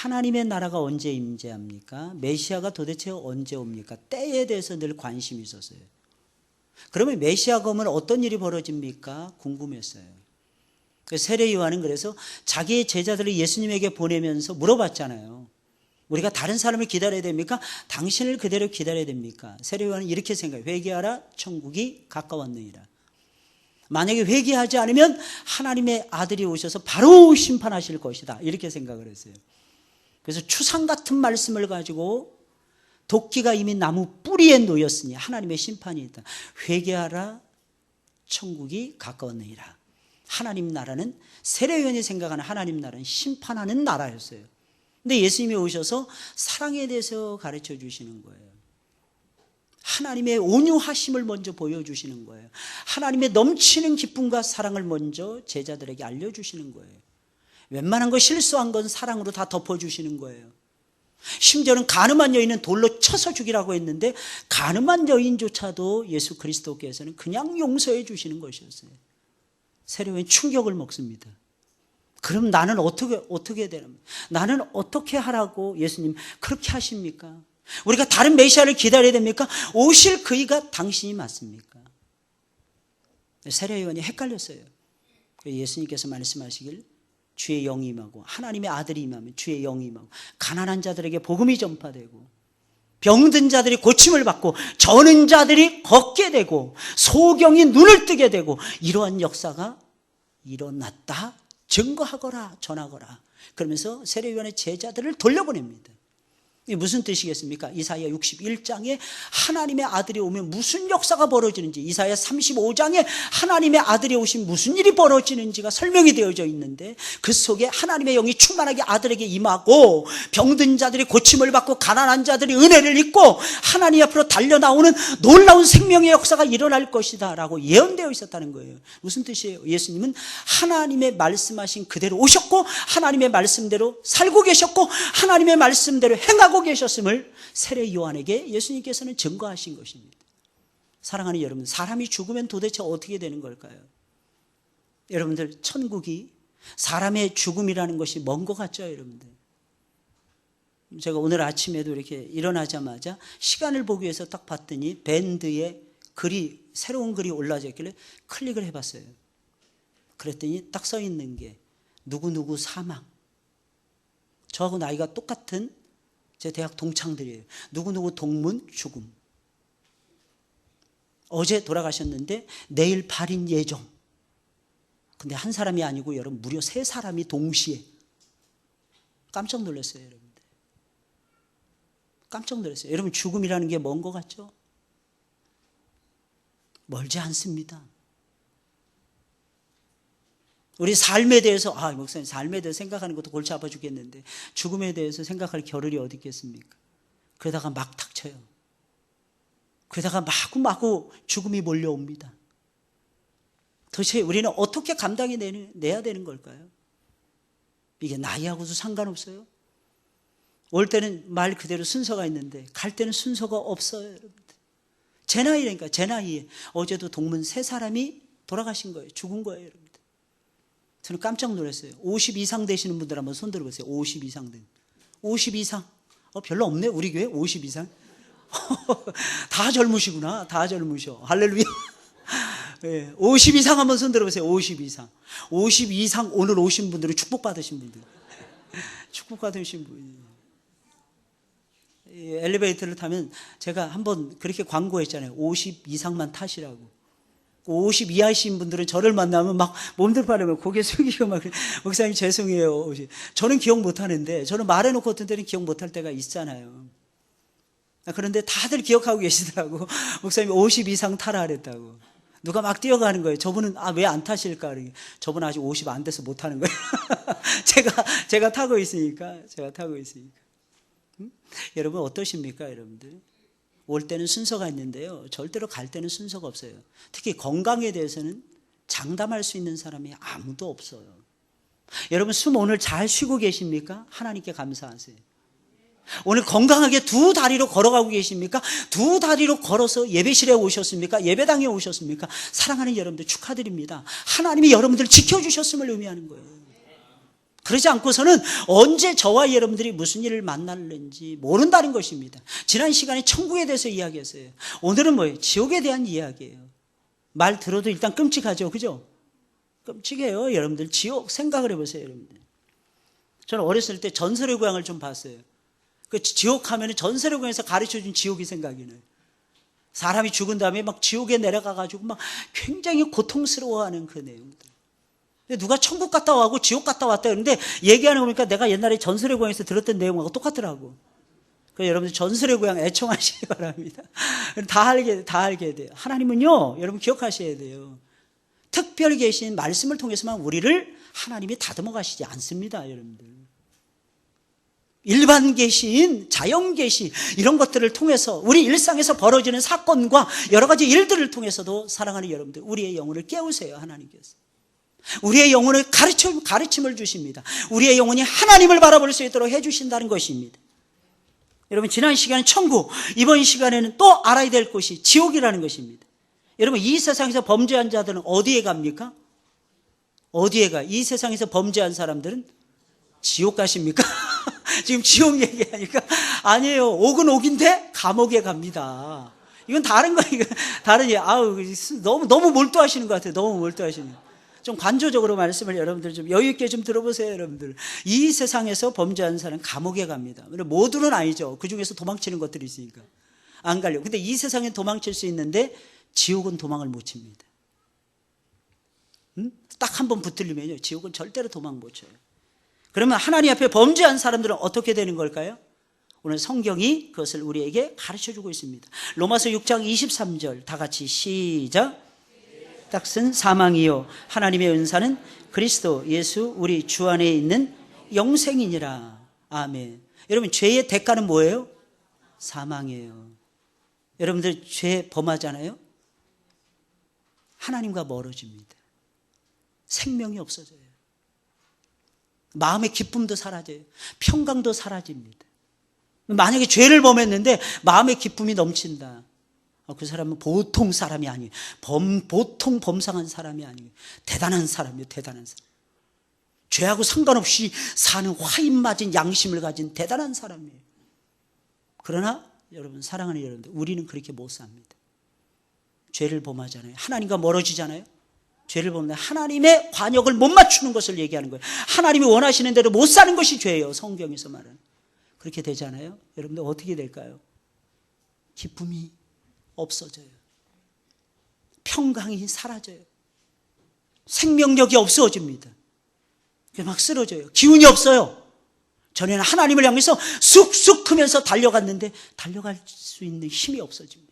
하나님의 나라가 언제 임재합니까? 메시아가 도대체 언제 옵니까? 때에 대해서 늘 관심이 있었어요. 그러면 메시아가 오면 어떤 일이 벌어집니까? 궁금했어요. 세례 요한은 그래서 자기의 제자들을 예수님에게 보내면서 물어봤잖아요. 우리가 다른 사람을 기다려야 됩니까? 당신을 그대로 기다려야 됩니까? 세례 요한은 이렇게 생각해요. 회개하라, 천국이 가까웠느니라. 만약에 회개하지 않으면 하나님의 아들이 오셔서 바로 심판하실 것이다, 이렇게 생각을 했어요. 그래서 추상 같은 말씀을 가지고 도끼가 이미 나무 뿌리에 놓였으니 하나님의 심판이 있다. 회개하라, 천국이 가까웠느니라. 하나님 나라는, 세례요한이 생각하는 하나님 나라는 심판하는 나라였어요. 근데 예수님이 오셔서 사랑에 대해서 가르쳐 주시는 거예요. 하나님의 온유하심을 먼저 보여주시는 거예요. 하나님의 넘치는 기쁨과 사랑을 먼저 제자들에게 알려주시는 거예요. 웬만한 거 실수한 건 사랑으로 다 덮어주시는 거예요. 심지어는 가늠한 여인은 돌로 쳐서 죽이라고 했는데 가늠한 여인조차도 예수 그리스도께서는 그냥 용서해 주시는 것이었어요. 세례요한이 충격을 먹습니다. 그럼 나는 어떻게 되나? 나는 어떻게 하라고 예수님 그렇게 하십니까? 우리가 다른 메시아를 기다려야 됩니까? 오실 그이가 당신이 맞습니까? 세례요한이 헷갈렸어요. 예수님께서 말씀하시길 주의 영이 임하고, 하나님의 아들이 임하면 주의 영이 임하고, 가난한 자들에게 복음이 전파되고, 병든 자들이 고침을 받고, 저는 자들이 걷게 되고, 소경이 눈을 뜨게 되고, 이러한 역사가 일어났다 증거하거라, 전하거라. 그러면서 세례요한의 제자들을 돌려보냅니다. 이게 무슨 뜻이겠습니까? 이사야 61장에 하나님의 아들이 오면 무슨 역사가 벌어지는지, 이사야 35장에 하나님의 아들이 오시면 무슨 일이 벌어지는지가 설명이 되어져 있는데, 그 속에 하나님의 영이 충만하게 아들에게 임하고, 병든 자들이 고침을 받고, 가난한 자들이 은혜를 입고, 하나님 앞으로 달려나오는 놀라운 생명의 역사가 일어날 것이다 라고 예언되어 있었다는 거예요. 무슨 뜻이에요? 예수님은 하나님의 말씀하신 그대로 오셨고, 하나님의 말씀대로 살고 계셨고, 하나님의 말씀대로 행하고 계셨음을 세례 요한에게 예수님께서는 증거하신 것입니다. 사랑하는 여러분, 사람이 죽으면 도대체 어떻게 되는 걸까요? 여러분들, 천국이 사람의 죽음이라는 것이 먼 것 같죠, 여러분들? 제가 오늘 아침에도 이렇게 일어나자마자 시간을 보기 위해서 딱 봤더니 밴드에 글이, 새로운 글이 올라져 있길래 클릭을 해봤어요. 그랬더니 딱 써 있는 게 누구누구 사망. 저하고 나이가 똑같은 제 대학 동창들이에요. 누구누구 동문 죽음. 어제 돌아가셨는데 내일 발인 예정. 근데 한 사람이 아니고 여러분, 무려 3사람이 동시에. 깜짝 놀랐어요, 여러분들. 깜짝 놀랐어요. 여러분, 죽음이라는 게 먼 것 같죠? 멀지 않습니다. 우리 삶에 대해서, 목사님, 삶에 대해서 생각하는 것도 골치 아파 죽겠는데 죽음에 대해서 생각할 겨를이 어디 있겠습니까? 그러다가 막 닥쳐요. 그러다가 마구마구 죽음이 몰려옵니다. 도대체 우리는 어떻게 감당해 내야 되는 걸까요? 이게 나이하고도 상관없어요. 올 때는 말 그대로 순서가 있는데 갈 때는 순서가 없어요, 여러분들. 제 나이라니까, 제 나이에. 어제도 동문 3사람이 돌아가신 거예요. 죽은 거예요, 여러분. 저는 깜짝 놀랐어요. 50 이상 되시는 분들 한번 손 들어보세요. 50 이상 된. 50 이상. 별로 없네, 우리 교회 50 이상. 다 젊으시구나. 다 젊으셔. 할렐루야. 네, 50 이상 한번 손 들어보세요. 50 이상. 50 이상 오늘 오신 분들은 축복받으신 분들. 축복받으신 분이. 엘리베이터를 타면 제가 한번 그렇게 광고했잖아요. 50 이상만 타시라고. 50 이하이신 분들은 저를 만나면 막 몸들 바르면 고개 숙이고 막, 목사님 죄송해요. 저는 기억 못하는데, 저는 말해놓고 어떤 때는 기억 못할 때가 있잖아요. 그런데 다들 기억하고 계시더라고. 목사님 50 이상 타라 그랬다고. 누가 막 뛰어가는 거예요. 저분은 왜 안 타실까? 저분은 아직 50 안 돼서 못 타는 거예요. 제가 타고 있으니까. 여러분 어떠십니까, 여러분들? 올 때는 순서가 있는데요, 절대로 갈 때는 순서가 없어요. 특히 건강에 대해서는 장담할 수 있는 사람이 아무도 없어요. 여러분, 숨 오늘 잘 쉬고 계십니까? 하나님께 감사하세요. 오늘 건강하게 2다리로 걸어가고 계십니까? 2다리로 걸어서 예배실에 오셨습니까? 예배당에 오셨습니까? 사랑하는 여러분들 축하드립니다. 하나님이 여러분들을 지켜주셨음을 의미하는 거예요. 그러지 않고서는 언제 저와 여러분들이 무슨 일을 만날는지 모른다는 것입니다. 지난 시간에 천국에 대해서 이야기했어요. 오늘은 뭐예요? 지옥에 대한 이야기예요. 말 들어도 일단 끔찍하죠. 그죠? 끔찍해요. 여러분들 지옥 생각을 해보세요. 여러분들. 저는 어렸을 때 전설의 고향을 좀 봤어요. 그 지옥 하면 전설의 고향에서 가르쳐준 지옥이 생각이 나요. 사람이 죽은 다음에 막 지옥에 내려가가지고 막 굉장히 고통스러워하는 그 내용들. 누가 천국 갔다 와고 지옥 갔다 왔다 그러는데 얘기하는 거 보니까 내가 옛날에 전설의 고향에서 들었던 내용하고 똑같더라고. 그래서 여러분들 전설의 고향 애청하시기 바랍니다. 다 알게 돼요. 하나님은요, 여러분 기억하셔야 돼요. 특별히 계신 말씀을 통해서만 우리를 하나님이 다듬어 가시지 않습니다, 여러분들. 일반 계시인, 자연 계시 이런 것들을 통해서 우리 일상에서 벌어지는 사건과 여러 가지 일들을 통해서도 사랑하는 여러분들, 우리의 영혼을 깨우세요, 하나님께서. 우리의 영혼을 가르침을 주십니다. 우리의 영혼이 하나님을 바라볼 수 있도록 해주신다는 것입니다. 여러분, 지난 시간은 천국, 이번 시간에는 또 알아야 될 곳이 지옥이라는 것입니다. 여러분, 이 세상에서 범죄한 자들은 어디에 갑니까? 어디에 가? 이 세상에서 범죄한 사람들은 지옥 가십니까? 지금 지옥 얘기하니까 아니에요. 옥은 옥인데 감옥에 갑니다. 이건 다른 거예요. 다른 얘기. 아우, 너무 몰두하시는 것 같아요. 너무 몰두하시는. 좀 관조적으로 말씀을 여러분들 좀 여유 있게 좀 들어보세요, 여러분들. 이 세상에서 범죄한 사람은 감옥에 갑니다. 모두는 아니죠. 그 중에서 도망치는 것들이 있으니까 안 가려고. 근데 이 세상에 도망칠 수 있는데 지옥은 도망을 못 칩니다. 딱 한 번 붙들리면요, 지옥은 절대로 도망 못 쳐요. 그러면 하나님 앞에 범죄한 사람들은 어떻게 되는 걸까요? 오늘 성경이 그것을 우리에게 가르쳐주고 있습니다. 로마서 6장 23절 다 같이 시작. 딱쓴 사망이요 하나님의 은사는 그리스도 예수 우리 주 안에 있는 영생이니라. 아멘. 여러분, 죄의 대가는 뭐예요? 사망이에요. 여러분들 죄 범하잖아요? 하나님과 멀어집니다. 생명이 없어져요. 마음의 기쁨도 사라져요. 평강도 사라집니다. 만약에 죄를 범했는데 마음의 기쁨이 넘친다. 그 사람은 보통 사람이 아니에요. 보통 범상한 사람이 아니에요. 대단한 사람이에요. 대단한 사람. 죄하고 상관없이 사는 화인 맞은 양심을 가진 대단한 사람이에요. 그러나 여러분, 사랑하는 여러분들, 우리는 그렇게 못 삽니다. 죄를 범하잖아요. 하나님과 멀어지잖아요. 죄를 범하면 하나님의 관역을 못 맞추는 것을 얘기하는 거예요. 하나님이 원하시는 대로 못 사는 것이 죄예요. 성경에서 말하는. 그렇게 되잖아요. 여러분들 어떻게 될까요? 기쁨이 없어져요. 평강이 사라져요. 생명력이 없어집니다. 막 쓰러져요. 기운이 없어요. 전에는 하나님을 향해서 쑥쑥 크면서 달려갔는데 달려갈 수 있는 힘이 없어집니다.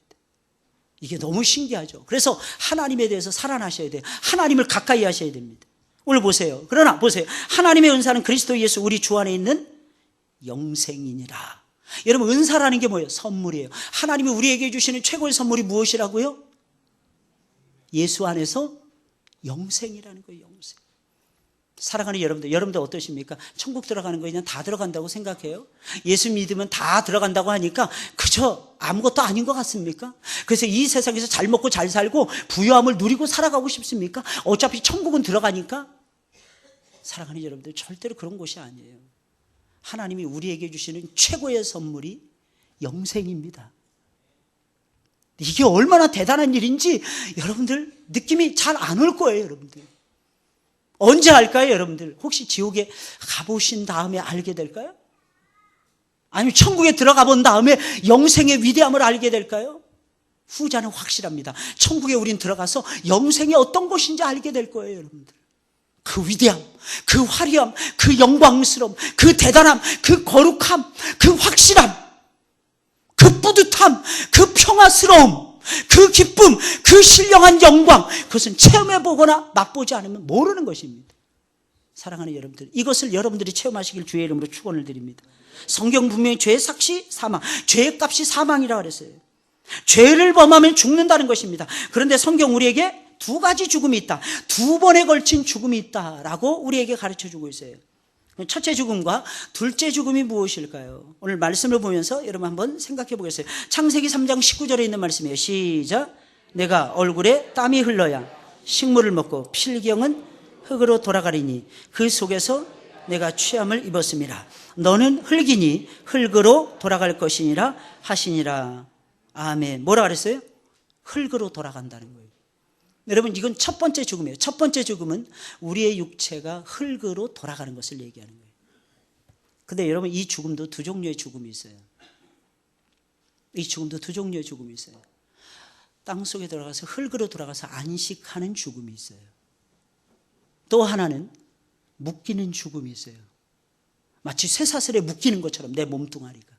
이게 너무 신기하죠. 그래서 하나님에 대해서 살아나셔야 돼요. 하나님을 가까이 하셔야 됩니다. 오늘 보세요. 그러나 보세요. 하나님의 은사는 그리스도 예수 우리 주 안에 있는 영생이니라. 여러분, 은사라는 게 뭐예요? 선물이에요. 하나님이 우리에게 주시는 최고의 선물이 무엇이라고요? 예수 안에서 영생이라는 거예요. 영생. 사랑하는 여러분들 어떠십니까? 천국 들어가는 거 그냥 다 들어간다고 생각해요? 예수 믿으면 다 들어간다고 하니까 그저 아무것도 아닌 것 같습니까? 그래서 이 세상에서 잘 먹고 잘 살고 부유함을 누리고 살아가고 싶습니까? 어차피 천국은 들어가니까. 사랑하는 여러분들, 절대로 그런 곳이 아니에요. 하나님이 우리에게 주시는 최고의 선물이 영생입니다. 이게 얼마나 대단한 일인지 여러분들 느낌이 잘 안 올 거예요. 여러분들 언제 알까요? 여러분들 혹시 지옥에 가보신 다음에 알게 될까요? 아니면 천국에 들어가 본 다음에 영생의 위대함을 알게 될까요? 후자는 확실합니다. 천국에 우린 들어가서 영생이 어떤 곳인지 알게 될 거예요. 여러분들 그 위대함, 그 화려함, 그 영광스러움, 그 대단함, 그 거룩함, 그 확실함, 그 뿌듯함, 그 평화스러움, 그 기쁨, 그 신령한 영광, 그것은 체험해보거나 맛보지 않으면 모르는 것입니다. 사랑하는 여러분들, 이것을 여러분들이 체험하시길 주의 이름으로 축원을 드립니다. 성경 분명히 죄의 삭시 사망, 죄의 값이 사망이라고 그랬어요. 죄를 범하면 죽는다는 것입니다. 그런데 성경 우리에게 두 가지 죽음이 있다, 두 번에 걸친 죽음이 있다라고 우리에게 가르쳐주고 있어요. 첫째 죽음과 둘째 죽음이 무엇일까요? 오늘 말씀을 보면서 여러분 한번 생각해 보겠어요. 창세기 3장 19절에 있는 말씀이에요. 시작. 내가 얼굴에 땀이 흘러야 식물을 먹고 필경은 흙으로 돌아가리니 그 속에서 내가 취함을 입었음이라. 너는 흙이니 흙으로 돌아갈 것이니라 하시니라. 아멘. 뭐라 그랬어요? 흙으로 돌아간다는 거예요. 여러분, 이건 첫 번째 죽음이에요. 첫 번째 죽음은 우리의 육체가 흙으로 돌아가는 것을 얘기하는 거예요. 근데 여러분, 이 죽음도 두 종류의 죽음이 있어요. 이 죽음도 두 종류의 죽음이 있어요. 땅속에 들어가서 흙으로 돌아가서 안식하는 죽음이 있어요. 또 하나는 묶이는 죽음이 있어요. 마치 쇠사슬에 묶이는 것처럼 내 몸뚱아리가.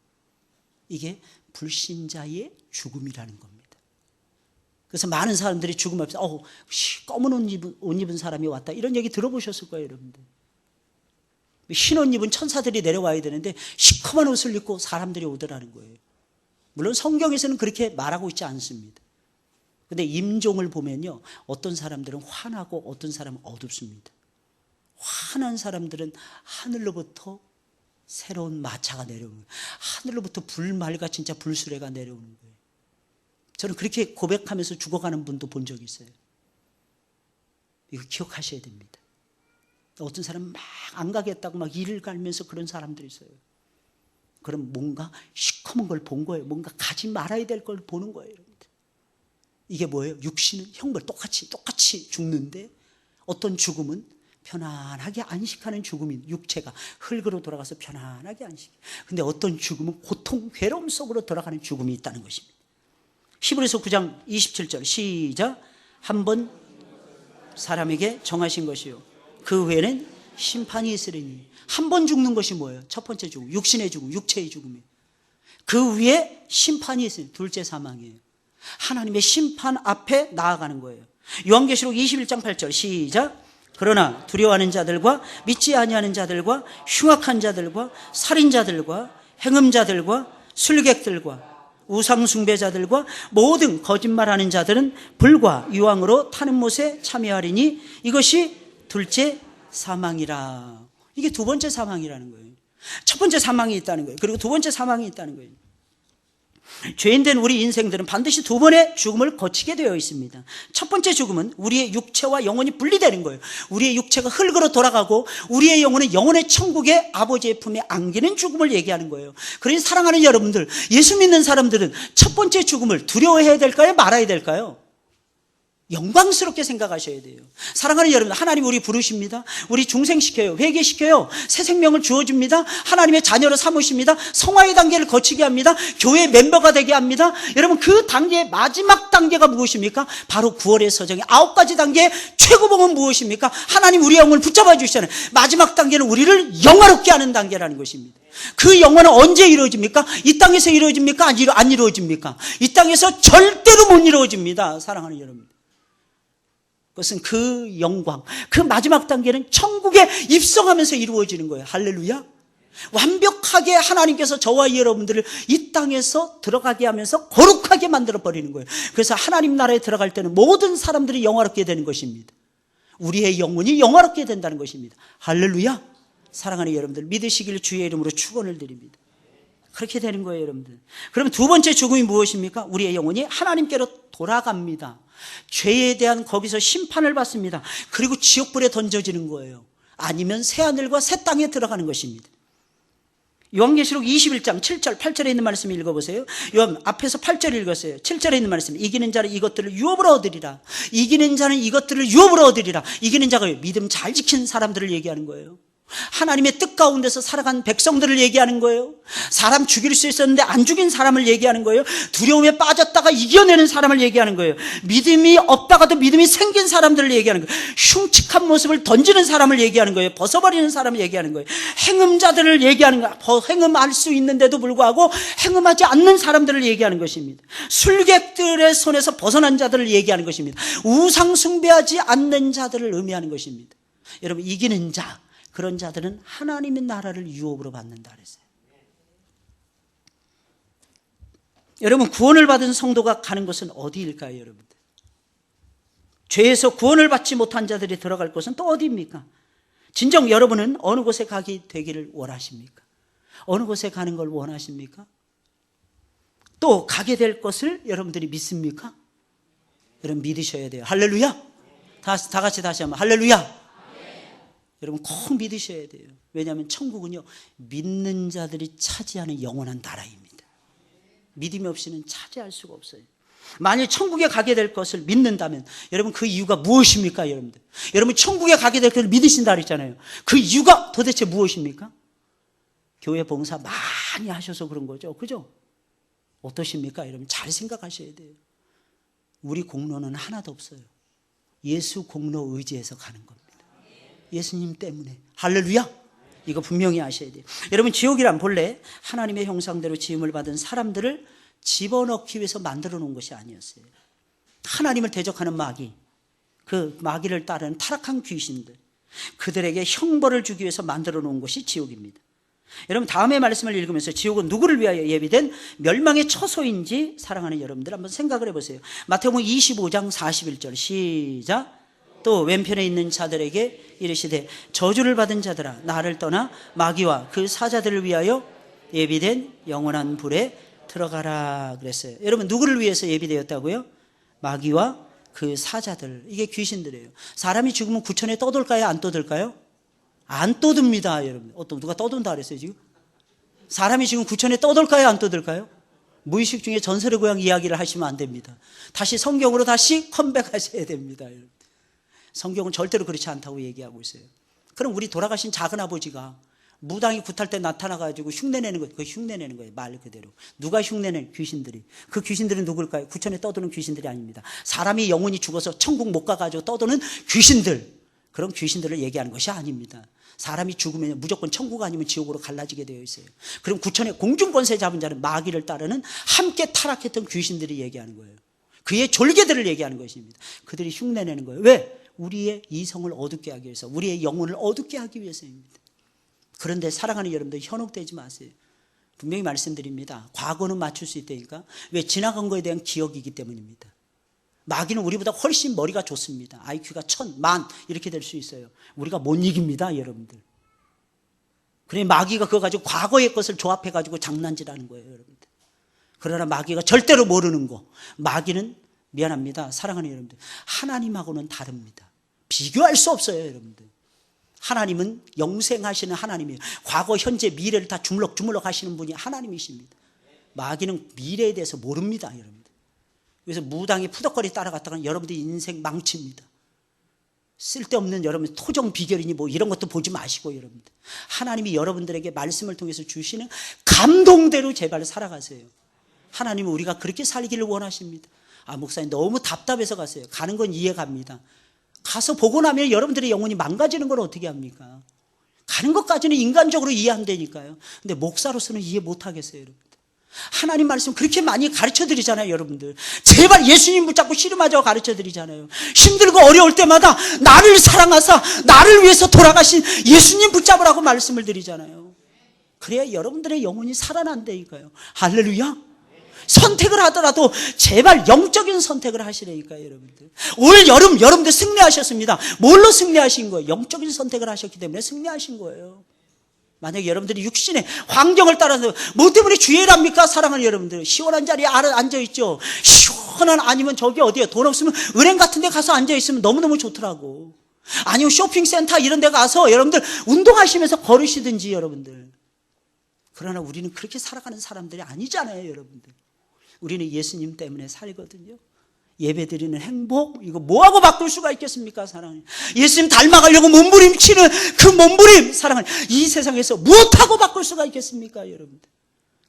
이게 불신자의 죽음이라는 겁니다. 그래서 많은 사람들이 죽음 앞에서 검은 옷 입은 사람이 왔다, 이런 얘기 들어보셨을 거예요, 여러분들. 흰 옷 입은 천사들이 내려와야 되는데 시커먼 옷을 입고 사람들이 오더라는 거예요. 물론 성경에서는 그렇게 말하고 있지 않습니다. 근데 임종을 보면요, 어떤 사람들은 환하고 어떤 사람은 어둡습니다. 환한 사람들은 하늘로부터 새로운 마차가 내려오는 거예요. 하늘로부터 불말과 진짜 불수레가 내려오는 거예요. 저는 그렇게 고백하면서 죽어가는 분도 본 적이 있어요. 이거 기억하셔야 됩니다. 어떤 사람은 막 안 가겠다고 막 이를 갈면서 그런 사람들이 있어요. 그럼 뭔가 시커먼 걸 본 거예요. 뭔가 가지 말아야 될 걸 보는 거예요, 여러분들. 이게 뭐예요? 육신은 형벌 똑같이 죽는데, 어떤 죽음은 편안하게 안식하는 죽음인, 육체가 흙으로 돌아가서 편안하게 안식. 근데 어떤 죽음은 고통, 괴로움 속으로 돌아가는 죽음이 있다는 것입니다. 히브리서 9장 27절 시작. 한 번 사람에게 정하신 것이요, 그 후에는 심판이 있으리니. 한 번 죽는 것이 뭐예요? 첫 번째 죽음, 육신의 죽음, 육체의 죽음이에요. 그 위에 심판이 있으니, 둘째 사망이에요. 하나님의 심판 앞에 나아가는 거예요. 요한계시록 21장 8절 시작. 그러나 두려워하는 자들과 믿지 아니하는 자들과 흉악한 자들과 살인자들과 행음자들과 술객들과 우상숭배자들과 모든 거짓말하는 자들은 불과 유황으로 타는 못에 참여하리니 이것이 둘째 사망이라. 이게 두 번째 사망이라는 거예요. 첫 번째 사망이 있다는 거예요. 그리고 두 번째 사망이 있다는 거예요. 죄인된 우리 인생들은 반드시 두 번의 죽음을 거치게 되어 있습니다. 첫 번째 죽음은 우리의 육체와 영혼이 분리되는 거예요. 우리의 육체가 흙으로 돌아가고 우리의 영혼은 영혼의 천국의 아버지의 품에 안기는 죽음을 얘기하는 거예요. 그러니 사랑하는 여러분들, 예수 믿는 사람들은 첫 번째 죽음을 두려워해야 될까요? 말아야 될까요? 영광스럽게 생각하셔야 돼요. 사랑하는 여러분, 하나님 우리 부르십니다. 우리 중생시켜요. 회개시켜요. 새 생명을 주어줍니다. 하나님의 자녀로 삼으십니다. 성화의 단계를 거치게 합니다. 교회 멤버가 되게 합니다. 여러분, 그 단계의 마지막 단계가 무엇입니까? 바로 9월의 서정의 9가지 단계의 최고봉은 무엇입니까? 하나님 우리 영혼을 붙잡아 주시잖아요. 마지막 단계는 우리를 영화롭게 하는 단계라는 것입니다. 그 영화는 언제 이루어집니까? 이 땅에서 이루어집니까? 안 이루어집니까? 이 땅에서 절대로 못 이루어집니다. 사랑하는 여러분, 그것은 그 영광, 그 마지막 단계는 천국에 입성하면서 이루어지는 거예요. 할렐루야. 완벽하게 하나님께서 저와 여러분들을 이 땅에서 들어가게 하면서 거룩하게 만들어버리는 거예요. 그래서 하나님 나라에 들어갈 때는 모든 사람들이 영화롭게 되는 것입니다. 우리의 영혼이 영화롭게 된다는 것입니다. 할렐루야. 사랑하는 여러분들, 믿으시길 주의 이름으로 축원을 드립니다. 그렇게 되는 거예요, 여러분들. 그러면 두 번째 죽음이 무엇입니까? 우리의 영혼이 하나님께로 돌아갑니다. 죄에 대한 거기서 심판을 받습니다. 그리고 지옥불에 던져지는 거예요. 아니면 새하늘과 새 땅에 들어가는 것입니다. 요한계시록 21장 7절 8절에 있는 말씀 읽어보세요. 요한 앞에서 8절 읽었어요. 7절에 있는 말씀, 이기는 자는 이것들을 유업으로 얻으리라. 이기는 자는 이것들을 유업으로 얻으리라. 이기는 자가 믿음 잘 지킨 사람들을 얘기하는 거예요. 하나님의 뜻 가운데서 살아간 백성들을 얘기하는 거예요. 사람 죽일 수 있었는데 안 죽인 사람을 얘기하는 거예요. 두려움에 빠졌다가 이겨내는 사람을 얘기하는 거예요. 믿음이 없다가도 믿음이 생긴 사람들을 얘기하는 거예요. 흉측한 모습을 던지는 사람을 얘기하는 거예요. 벗어버리는 사람을 얘기하는 거예요. 행음자들을 얘기하는 거예요. 행음할 수 있는데도 불구하고 행음하지 않는 사람들을 얘기하는 것입니다. 술객들의 손에서 벗어난 자들을 얘기하는 것입니다. 우상 숭배하지 않는 자들을 의미하는 것입니다. 여러분, 이기는 자, 그런 자들은 하나님의 나라를 유업으로 받는다 그랬어요. 여러분, 구원을 받은 성도가 가는 곳은 어디일까요, 여러분들? 죄에서 구원을 받지 못한 자들이 들어갈 곳은 또 어디입니까? 진정 여러분은 어느 곳에 가게 되기를 원하십니까? 어느 곳에 가는 걸 원하십니까? 또 가게 될 것을 여러분들이 믿습니까? 여러분, 믿으셔야 돼요. 할렐루야. 다 같이 다시 한번 할렐루야. 여러분 꼭 믿으셔야 돼요. 왜냐하면 천국은요, 믿는 자들이 차지하는 영원한 나라입니다. 믿음이 없이는 차지할 수가 없어요. 만일 천국에 가게 될 것을 믿는다면 여러분 그 이유가 무엇입니까? 여러분들, 여러분 천국에 가게 될 것을 믿으신다 그랬잖아요. 그 이유가 도대체 무엇입니까? 교회 봉사 많이 하셔서 그런 거죠. 그죠? 어떠십니까? 여러분 잘 생각하셔야 돼요. 우리 공로는 하나도 없어요. 예수 공로 의지해서 가는 겁니다. 예수님 때문에. 할렐루야. 이거 분명히 아셔야 돼요. 여러분 지옥이란 본래 하나님의 형상대로 지음을 받은 사람들을 집어넣기 위해서 만들어 놓은 것이 아니었어요. 하나님을 대적하는 마귀, 그 마귀를 따르는 타락한 귀신들, 그들에게 형벌을 주기 위해서 만들어 놓은 것이 지옥입니다. 여러분 다음의 말씀을 읽으면서 지옥은 누구를 위하여 예비된 멸망의 처소인지 사랑하는 여러분들 한번 생각을 해보세요. 마태복음 25장 41절 시작. 또 왼편에 있는 자들에게 이르시되 저주를 받은 자들아 나를 떠나 마귀와 그 사자들을 위하여 예비된 영원한 불에 들어가라 그랬어요. 여러분 누구를 위해서 예비되었다고요? 마귀와 그 사자들, 이게 귀신들이에요. 사람이 죽으면 구천에 떠돌까요? 안 떠들까요? 안 떠듭니다. 여러분 누가 떠돈다 그랬어요 지금? 사람이 지금 구천에 떠돌까요? 안 떠들까요? 무의식 중에 전설의 고향 이야기를 하시면 안 됩니다. 다시 성경으로 다시 컴백하셔야 됩니다. 여러분. 성경은 절대로 그렇지 않다고 얘기하고 있어요. 그럼 우리 돌아가신 작은아버지가 무당이 굿할 때 나타나가지고 흉내내는 거예요. 그 흉내내는 거예요. 말 그대로. 누가 흉내내? 귀신들이. 그 귀신들은 누굴까요? 구천에 떠도는 귀신들이 아닙니다. 사람이 영혼이 죽어서 천국 못 가가지고 떠도는 귀신들. 그런 귀신들을 얘기하는 것이 아닙니다. 사람이 죽으면 무조건 천국 아니면 지옥으로 갈라지게 되어 있어요. 그럼 구천에 공중권세 잡은 자는 마귀를 따르는 함께 타락했던 귀신들이 얘기하는 거예요. 그의 졸개들을 얘기하는 것입니다. 그들이 흉내내는 거예요. 왜? 우리의 이성을 어둡게 하기 위해서, 우리의 영혼을 어둡게 하기 위해서입니다. 그런데 사랑하는 여러분들 현혹되지 마세요. 분명히 말씀드립니다. 과거는 맞출 수 있다니까. 왜? 지나간 거에 대한 기억이기 때문입니다. 마귀는 우리보다 훨씬 머리가 좋습니다. IQ가 1000, 10,000 이렇게 될 수 있어요. 우리가 못 이깁니다, 여러분들. 그래 마귀가 그거 가지고 과거의 것을 조합해가지고 장난질하는 거예요, 여러분들. 그러나 마귀가 절대로 모르는 거. 마귀는 미안합니다, 사랑하는 여러분들, 하나님하고는 다릅니다. 비교할 수 없어요, 여러분들. 하나님은 영생하시는 하나님이에요. 과거, 현재, 미래를 다 주물럭주물럭 하시는 분이 하나님이십니다. 마귀는 미래에 대해서 모릅니다, 여러분들. 그래서 무당이 푸덕거리 따라갔다가 여러분들 인생 망칩니다. 쓸데없는 여러분 토정 비결이니 뭐 이런 것도 보지 마시고 여러분들. 하나님이 여러분들에게 말씀을 통해서 주시는 감동대로 제발 살아가세요. 하나님은 우리가 그렇게 살기를 원하십니다. 아, 목사님 너무 답답해서 갔어요. 가는 건 이해갑니다. 가서 보고 나면 여러분들의 영혼이 망가지는 걸 어떻게 합니까? 가는 것까지는 인간적으로 이해 안 되니까요. 근데 목사로서는 이해 못 하겠어요, 여러분들. 하나님 말씀 그렇게 많이 가르쳐 드리잖아요, 여러분들. 제발 예수님 붙잡고 씨름하자고 가르쳐 드리잖아요. 힘들고 어려울 때마다 나를 사랑하사 나를 위해서 돌아가신 예수님 붙잡으라고 말씀을 드리잖아요. 그래야 여러분들의 영혼이 살아난다니까요. 할렐루야. 선택을 하더라도 제발 영적인 선택을 하시라니까요, 여러분들. 올 여름 여러분들 승리하셨습니다. 뭘로 승리하신 거예요? 영적인 선택을 하셨기 때문에 승리하신 거예요. 만약에 여러분들이 육신의 환경을 따라서 뭐 때문에 주의랍니까? 사랑하는 여러분들, 시원한 자리에 앉아있죠. 시원한, 아니면 저기 어디에 돈 없으면 은행 같은 데 가서 앉아있으면 너무너무 좋더라고. 아니면 쇼핑센터 이런 데 가서 여러분들 운동하시면서 걸으시든지 여러분들. 그러나 우리는 그렇게 살아가는 사람들이 아니잖아요, 여러분들. 우리는 예수님 때문에 살거든요. 예배드리는 행복, 이거 뭐하고 바꿀 수가 있겠습니까? 사랑하는 예수님 닮아가려고 몸부림치는 그 몸부림, 사랑하는 이 세상에서 무엇하고 바꿀 수가 있겠습니까? 여러분들,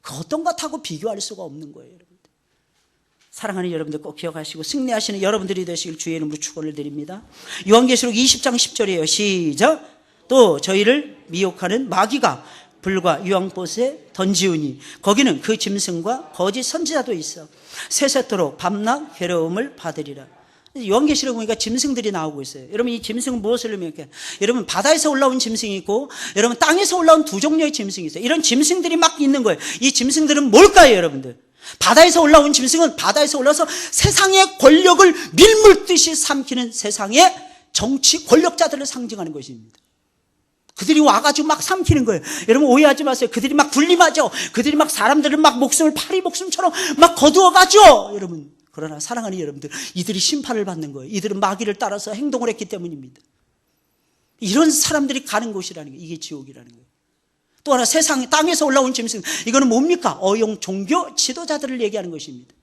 그 어떤 것하고 비교할 수가 없는 거예요, 여러분들. 사랑하는 여러분들 꼭 기억하시고 승리하시는 여러분들이 되시길 주의 이름으로 축원을 드립니다. 요한계시록 20장 10절이에요. 시작. 또 저희를 미혹하는 마귀가 불과 유황꽃에 던지우니 거기는 그 짐승과 거짓 선지자도 있어 세세토록 밤낮 괴로움을 받으리라. 요한계시록 보니까 짐승들이 나오고 있어요. 여러분 이 짐승은 무엇을 의미할까요? 여러분 바다에서 올라온 짐승이 있고 여러분 땅에서 올라온 두 종류의 짐승이 있어요. 이런 짐승들이 막 있는 거예요. 이 짐승들은 뭘까요, 여러분들? 바다에서 올라온 짐승은 바다에서 올라서 세상의 권력을 밀물듯이 삼키는 세상의 정치 권력자들을 상징하는 것입니다. 그들이 와가지고 막 삼키는 거예요. 여러분 오해하지 마세요. 그들이 막 군림하죠. 그들이 막 사람들을 막 목숨을 파리 목숨처럼 막 거두어가죠, 여러분. 그러나 사랑하는 여러분들, 이들이 심판을 받는 거예요. 이들은 마귀를 따라서 행동을 했기 때문입니다. 이런 사람들이 가는 곳이라는 거예요. 이게 지옥이라는 거예요. 또 하나 세상 땅에서 올라온 짐승, 이거는 뭡니까? 어용 종교 지도자들을 얘기하는 것입니다.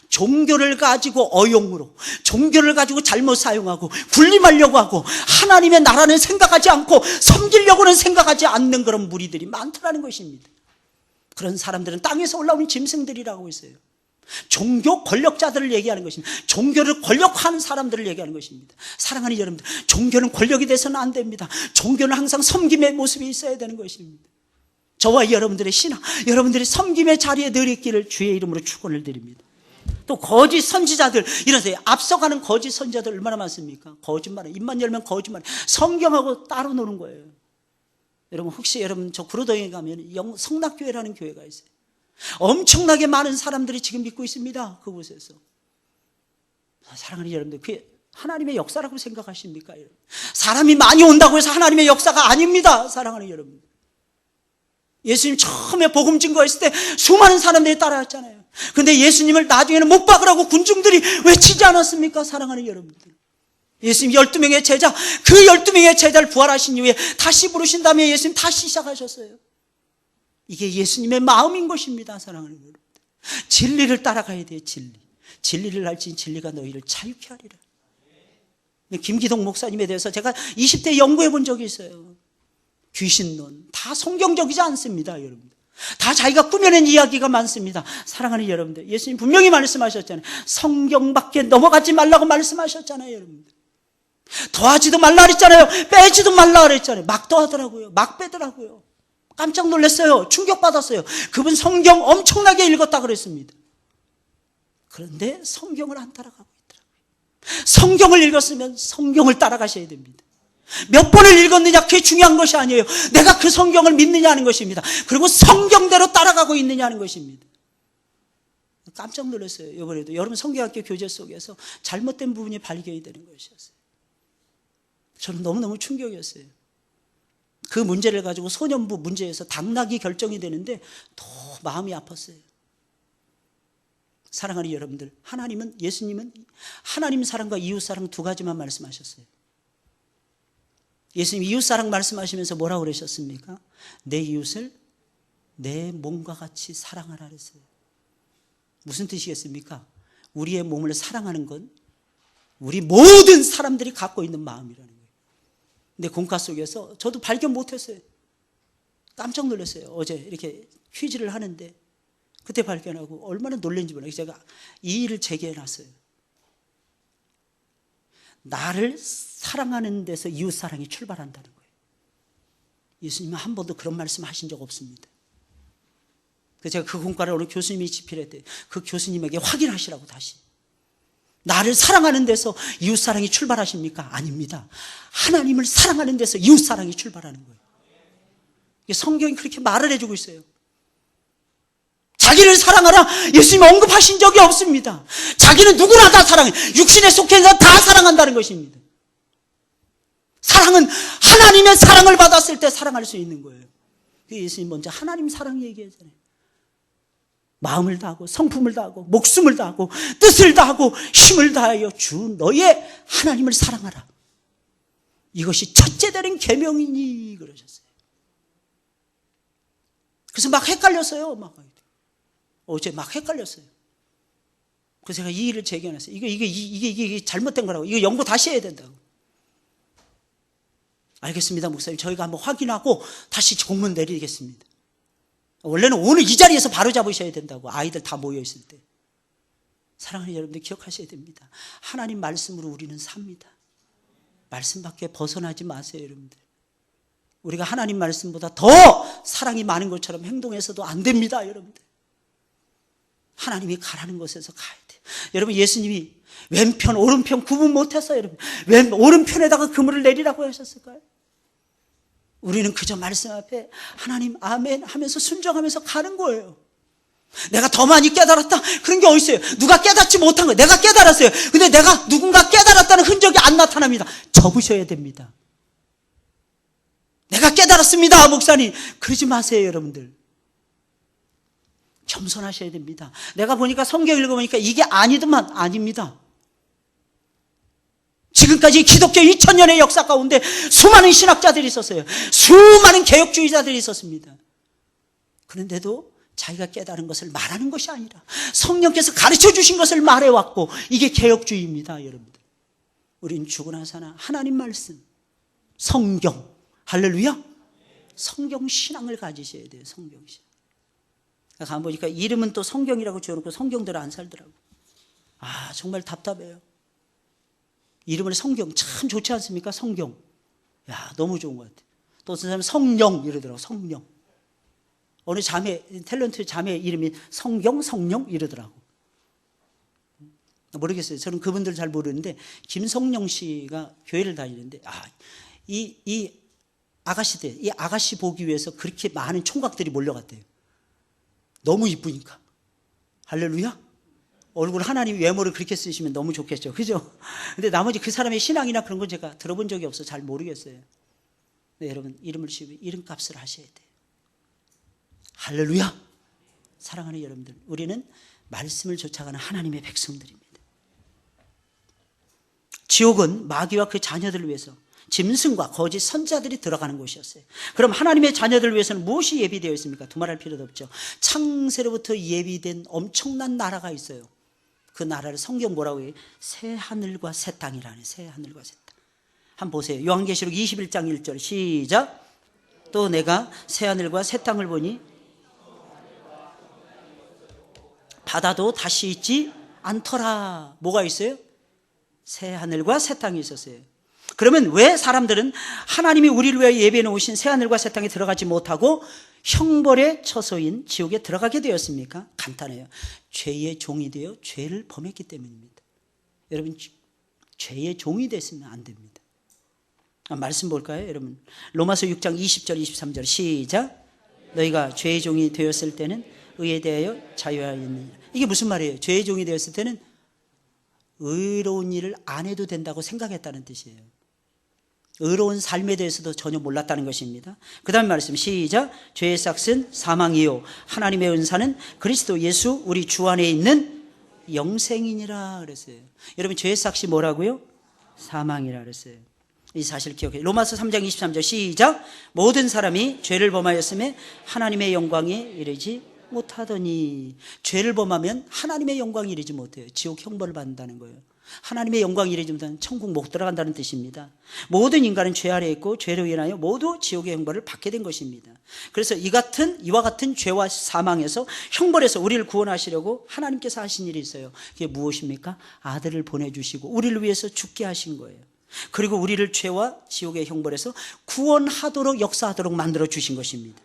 종교를 가지고 어용으로, 종교를 가지고 잘못 사용하고 군림하려고 하고 하나님의 나라는 생각하지 않고 섬기려고는 생각하지 않는 그런 무리들이 많더라는 것입니다. 그런 사람들은 땅에서 올라오는 짐승들이라고 했어요. 종교 권력자들을 얘기하는 것입니다. 종교를 권력화하는 사람들을 얘기하는 것입니다. 사랑하는 여러분들, 종교는 권력이 돼서는 안 됩니다. 종교는 항상 섬김의 모습이 있어야 되는 것입니다. 저와 여러분들의 신앙, 여러분들의 섬김의 자리에 늘 있기를 주의 이름으로 축원을 드립니다. 또 거짓 선지자들, 이러세요. 앞서가는 거짓 선지자들 얼마나 많습니까? 거짓말에, 입만 열면 거짓말, 성경하고 따로 노는 거예요. 여러분, 혹시 여러분 저 구로동에 가면 성락교회라는 교회가 있어요. 엄청나게 많은 사람들이 지금 믿고 있습니다. 그곳에서. 사랑하는 여러분들, 그게 하나님의 역사라고 생각하십니까? 사람이 많이 온다고 해서 하나님의 역사가 아닙니다. 사랑하는 여러분, 예수님 처음에 복음 증거했을 때 수많은 사람들이 따라왔잖아요. 그런데 예수님을 나중에는 못 박으라고 군중들이 외치지 않았습니까? 사랑하는 여러분들, 예수님 12명의 제자, 그 12명의 제자를 부활하신 이후에 다시 부르신 다음에 예수님 다시 시작하셨어요. 이게 예수님의 마음인 것입니다. 사랑하는 여러분들, 진리를 따라가야 돼요. 진리를 알지 진리가 너희를 자유케 하리라. 김기동 목사님에 대해서 제가 20대 연구해 본 적이 있어요. 귀신론 다 성경적이지 않습니다. 여러분들, 다 자기가 꾸며낸 이야기가 많습니다. 사랑하는 여러분들, 예수님 분명히 말씀하셨잖아요. 성경 밖에 넘어가지 말라고 말씀하셨잖아요. 여러분들, 더하지도 말라 그랬잖아요. 빼지도 말라 그랬잖아요. 막 더하더라고요. 막 빼더라고요. 깜짝 놀랐어요. 충격받았어요. 그분 성경 엄청나게 읽었다 그랬습니다. 그런데 성경을 안 따라가고 있더라고요. 성경을 읽었으면 성경을 따라가셔야 됩니다. 몇 번을 읽었느냐, 그게 중요한 것이 아니에요. 내가 그 성경을 믿느냐 하는 것입니다. 그리고 성경대로 따라가고 있느냐 하는 것입니다. 깜짝 놀랐어요. 이번에도 여러분 성경학교 교재 속에서 잘못된 부분이 발견이 되는 것이었어요. 저는 너무너무 충격이었어요. 그 문제를 가지고 소년부 문제에서 당락이 결정이 되는데 더 마음이 아팠어요. 사랑하는 여러분들, 예수님은 하나님 사랑과 이웃 사랑 두 가지만 말씀하셨어요. 예수님 이웃 사랑 말씀하시면서 뭐라고 그러셨습니까? 내 이웃을 내 몸과 같이 사랑하라 그랬어요. 무슨 뜻이겠습니까? 우리의 몸을 사랑하는 건 우리 모든 사람들이 갖고 있는 마음이라는 거예요. 근데 공과 속에서 저도 발견 못했어요. 깜짝 놀랐어요. 어제 이렇게 퀴즈를 하는데 그때 발견하고 얼마나 놀란지 몰라요. 제가 이 일을 제기해놨어요. 나를 사랑하는 데서 이웃 사랑이 출발한다는 거예요. 예수님은 한 번도 그런 말씀 하신 적 없습니다. 그래서 제가 그 공과를 어느 교수님이 집필했대요. 그 교수님에게 확인하시라고 다시. 나를 사랑하는 데서 이웃 사랑이 출발하십니까? 아닙니다. 하나님을 사랑하는 데서 이웃 사랑이 출발하는 거예요. 성경이 그렇게 말을 해주고 있어요. 자기를 사랑하라 예수님 언급하신 적이 없습니다. 자기는 누구나 다 사랑해. 육신에 속해 있는 다 사랑한다는 것입니다. 사랑은 하나님의 사랑을 받았을 때 사랑할 수 있는 거예요. 예수님 먼저 하나님 사랑 얘기하잖아요. 마음을 다하고 성품을 다하고 목숨을 다하고 뜻을 다하고 힘을 다하여 주 너의 하나님을 사랑하라. 이것이 첫째 되는 계명이니 그러셨어요. 그래서 막 헷갈렸어요. 어제 막 헷갈렸어요. 그래서 제가 이 일을 제기해놨어요. 이게 잘못된 거라고. 이거 연구 다시 해야 된다고. 알겠습니다, 목사님. 저희가 한번 확인하고 다시 공문 내리겠습니다. 원래는 오늘 이 자리에서 바로 잡으셔야 된다고. 아이들 다 모여있을 때. 사랑하는 여러분들 기억하셔야 됩니다. 하나님 말씀으로 우리는 삽니다. 말씀 밖에 벗어나지 마세요, 여러분들. 우리가 하나님 말씀보다 더 사랑이 많은 것처럼 행동해서도 안 됩니다, 여러분들. 하나님이 가라는 곳에서 가야 돼요. 여러분, 예수님이 왼편 오른편 구분 못해서 여러분 오른편에다가 그물을 내리라고 하셨을까요? 우리는 그저 말씀 앞에 하나님 아멘 하면서 순종하면서 가는 거예요. 내가 더 많이 깨달았다 그런 게 어디 있어요? 누가 깨닫지 못한 거예요. 내가 깨달았어요. 근데 내가 누군가 깨달았다는 흔적이 안 나타납니다. 접으셔야 됩니다. 내가 깨달았습니다, 목사님. 그러지 마세요, 여러분들. 겸손하셔야 됩니다. 내가 보니까 성경 읽어보니까 이게 아니더만 아닙니다. 지금까지 기독교 2000년의 역사 가운데 수많은 신학자들이 있었어요. 수많은 개혁주의자들이 있었습니다. 그런데도 자기가 깨달은 것을 말하는 것이 아니라 성령께서 가르쳐 주신 것을 말해왔고, 이게 개혁주의입니다. 여러분들, 우린 죽으나 사나 하나님 말씀, 성경, 할렐루야, 성경 신앙을 가지셔야 돼요. 성경 신앙. 가보니까 이름은 또 성경이라고 지어놓고 성경대로 안 살더라고. 정말 답답해요. 이름을 성경, 참 좋지 않습니까? 성경. 너무 좋은 것 같아요. 또 어떤 사람은 성령 이러더라고. 성령. 어느 자매, 탤런트 자매 이름이 성경, 성령 이러더라고. 모르겠어요. 저는 그분들 잘 모르는데, 김성령 씨가 교회를 다니는데, 이 아가씨들, 이 아가씨 보기 위해서 그렇게 많은 총각들이 몰려갔대요. 너무 이쁘니까. 할렐루야. 얼굴 하나님 외모를 그렇게 쓰시면 너무 좋겠죠. 그죠? 근데 나머지 그 사람의 신앙이나 그런 건 제가 들어본 적이 없어서 잘 모르겠어요. 네, 여러분, 이름을 지으면 이름값을 하셔야 돼요. 할렐루야. 사랑하는 여러분들, 우리는 말씀을 쫓아가는 하나님의 백성들입니다. 지옥은 마귀와 그 자녀들을 위해서 짐승과 거짓 선자들이 들어가는 곳이었어요. 그럼 하나님의 자녀들을 위해서는 무엇이 예비되어 있습니까? 두말할 필요도 없죠. 창세로부터 예비된 엄청난 나라가 있어요. 그 나라를 성경 뭐라고 해요? 새 하늘과 새 땅이라네. 새 하늘과 새 땅. 한번 보세요. 요한계시록 21장 1절 시작. 또 내가 새 하늘과 새 땅을 보니 바다도 다시 있지 않더라. 뭐가 있어요? 새 하늘과 새 땅이 있었어요. 그러면 왜 사람들은 하나님이 우리를 위해 예배해 놓으신 새 하늘과 새 땅에 들어가지 못하고 형벌의 처소인 지옥에 들어가게 되었습니까? 간단해요. 죄의 종이 되어 죄를 범했기 때문입니다. 여러분, 죄의 종이 됐으면 안 됩니다. 말씀 볼까요, 여러분? 로마서 6장 20절 23절 시작. 너희가 죄의 종이 되었을 때는 의에 대하여 자유하였느니라. 이게 무슨 말이에요? 죄의 종이 되었을 때는 의로운 일을 안 해도 된다고 생각했다는 뜻이에요. 의로운 삶에 대해서도 전혀 몰랐다는 것입니다. 그 다음 말씀 시작. 죄의 삭은 사망이요 하나님의 은사는 그리스도 예수 우리 주 안에 있는 영생이니라 그랬어요. 여러분, 죄의 삭이 뭐라고요? 사망이라 그랬어요. 이 사실 기억해요. 로마서 3장 23절 시작. 모든 사람이 죄를 범하였음에 하나님의 영광에 이르지 못하더니. 죄를 범하면 하나님의 영광에 이르지 못해요. 지옥 형벌을 받는다는 거예요. 하나님의 영광에 이르지 못하면 천국 못 들어간다는 뜻입니다. 모든 인간은 죄 아래에 있고 죄로 인하여 모두 지옥의 형벌을 받게 된 것입니다. 그래서 이와 같은 죄와 사망에서 형벌에서 우리를 구원하시려고 하나님께서 하신 일이 있어요. 그게 무엇입니까? 아들을 보내주시고 우리를 위해서 죽게 하신 거예요. 그리고 우리를 죄와 지옥의 형벌에서 구원하도록 역사하도록 만들어 주신 것입니다.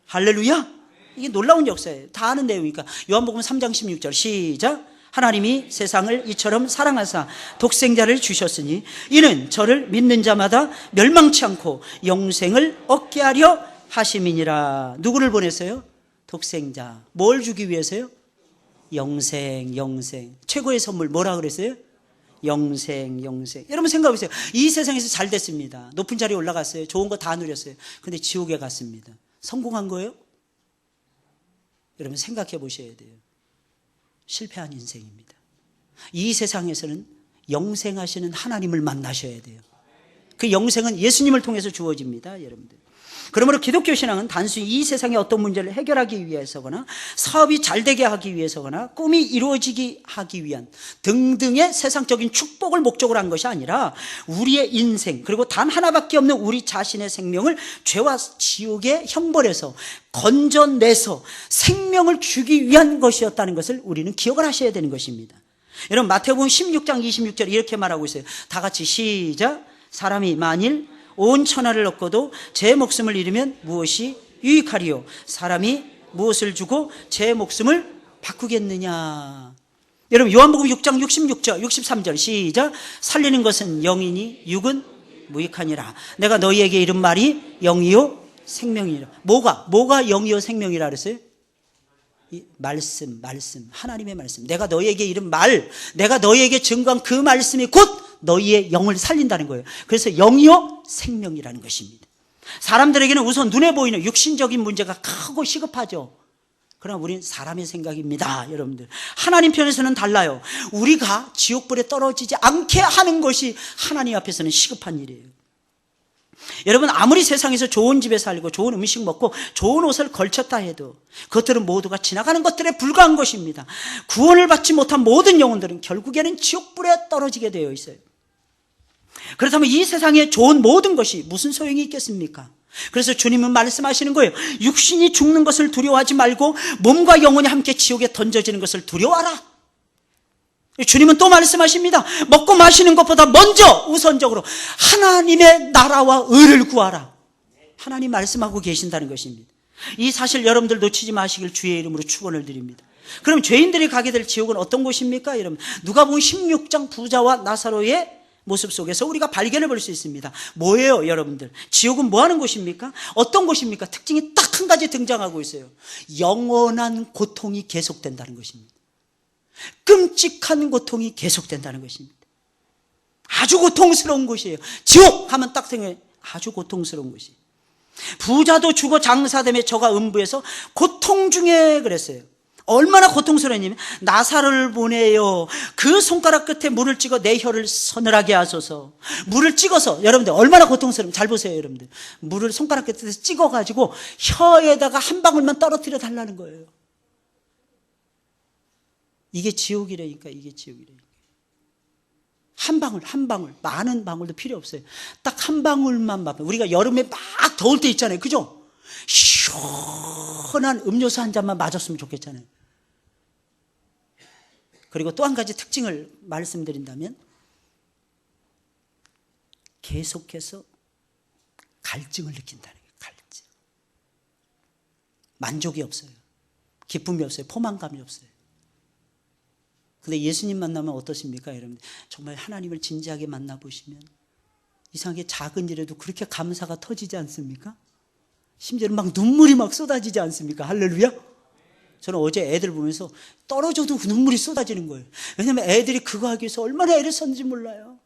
할렐루야. 이게 놀라운 역사예요. 다 아는 내용이니까. 요한복음 3장 16절 시작. 하나님이 세상을 이처럼 사랑하사 독생자를 주셨으니 이는 저를 믿는 자마다 멸망치 않고 영생을 얻게 하려 하심이니라. 누구를 보냈어요? 독생자. 뭘 주기 위해서요? 영생. 최고의 선물 뭐라 그랬어요? 영생. 여러분 생각해 보세요. 이 세상에서 잘 됐습니다. 높은 자리에 올라갔어요. 좋은 거 다 누렸어요. 근데 지옥에 갔습니다. 성공한 거예요? 여러분 생각해 보셔야 돼요. 실패한 인생입니다. 이 세상에서는 영생하시는 하나님을 만나셔야 돼요. 그 영생은 예수님을 통해서 주어집니다, 여러분들. 그러므로 기독교 신앙은 단순히 이 세상의 어떤 문제를 해결하기 위해서거나 사업이 잘 되게 하기 위해서거나 꿈이 이루어지게 하기 위한 등등의 세상적인 축복을 목적으로 한 것이 아니라 우리의 인생, 그리고 단 하나밖에 없는 우리 자신의 생명을 죄와 지옥의 형벌에서 건져내서 생명을 주기 위한 것이었다는 것을 우리는 기억을 하셔야 되는 것입니다. 여러분, 마태복음 16장 26절 이렇게 말하고 있어요. 다 같이 시작. 사람이 만일 온 천하를 얻고도 제 목숨을 잃으면 무엇이 유익하리요? 사람이 무엇을 주고 제 목숨을 바꾸겠느냐? 여러분, 요한복음 6장 66절 63절 시작. 살리는 것은 영이니 육은 무익하니라. 내가 너희에게 이른 말이 영이요 생명이라. 뭐가 영이요 생명이라 그랬어요? 이 말씀, 하나님의 말씀. 내가 너희에게 이른 말, 내가 너희에게 증거한 그 말씀이 곧 너희의 영을 살린다는 거예요. 그래서 영이요 생명이라는 것입니다. 사람들에게는 우선 눈에 보이는 육신적인 문제가 크고 시급하죠. 그러나 우린 사람의 생각입니다, 여러분들. 하나님 편에서는 달라요. 우리가 지옥불에 떨어지지 않게 하는 것이 하나님 앞에서는 시급한 일이에요. 여러분, 아무리 세상에서 좋은 집에 살고 좋은 음식 먹고 좋은 옷을 걸쳤다 해도 그것들은 모두가 지나가는 것들에 불과한 것입니다. 구원을 받지 못한 모든 영혼들은 결국에는 지옥불에 떨어지게 되어 있어요. 그렇다면 이 세상에 좋은 모든 것이 무슨 소용이 있겠습니까? 그래서 주님은 말씀하시는 거예요. 육신이 죽는 것을 두려워하지 말고 몸과 영혼이 함께 지옥에 던져지는 것을 두려워하라. 주님은 또 말씀하십니다. 먹고 마시는 것보다 먼저 우선적으로 하나님의 나라와 의를 구하라. 하나님 말씀하고 계신다는 것입니다. 이 사실 여러분들 놓치지 마시길 주의 이름으로 축원을 드립니다. 그럼 죄인들이 가게 될 지옥은 어떤 곳입니까? 여러분, 누가복음 16장 부자와 나사로의 모습 속에서 우리가 발견해 볼 수 있습니다. 뭐예요, 여러분들? 지옥은 뭐 하는 곳입니까? 어떤 곳입니까? 특징이 딱 한 가지 등장하고 있어요. 영원한 고통이 계속된다는 것입니다. 끔찍한 고통이 계속된다는 것입니다. 아주 고통스러운 곳이에요. 지옥 하면 딱 생각해요. 아주 고통스러운 곳이에요. 부자도 죽어 장사됨에 저가 음부에서 고통 중에 그랬어요. 얼마나 고통스러웠냐면 나사로를 보내요. 그 손가락 끝에 물을 찍어 내 혀를 서늘하게 하소서. 물을 찍어서, 여러분들 얼마나 고통스러우면 잘 보세요, 여러분들. 물을 손가락 끝에 찍어가지고 혀에다가 한 방울만 떨어뜨려 달라는 거예요. 이게 지옥이라니까, 이게 지옥이라니까. 한 방울, 한 방울, 많은 방울도 필요 없어요. 딱 한 방울만 맛보면, 우리가 여름에 막 더울 때 있잖아요, 그죠? 시원한 음료수 한 잔만 마셨으면 좋겠잖아요. 그리고 또 한 가지 특징을 말씀드린다면 계속해서 갈증을 느낀다는 거예요. 갈증. 만족이 없어요. 기쁨이 없어요. 포만감이 없어요. 근데 예수님 만나면 어떠십니까, 여러분? 정말 하나님을 진지하게 만나보시면 이상하게 작은 일에도 그렇게 감사가 터지지 않습니까? 심지어는 막 눈물이 막 쏟아지지 않습니까? 할렐루야? 저는 어제 애들 보면서 떨어져도 눈물이 쏟아지는 거예요. 왜냐하면 애들이 그거 하기 위해서 얼마나 애를 썼는지 몰라요.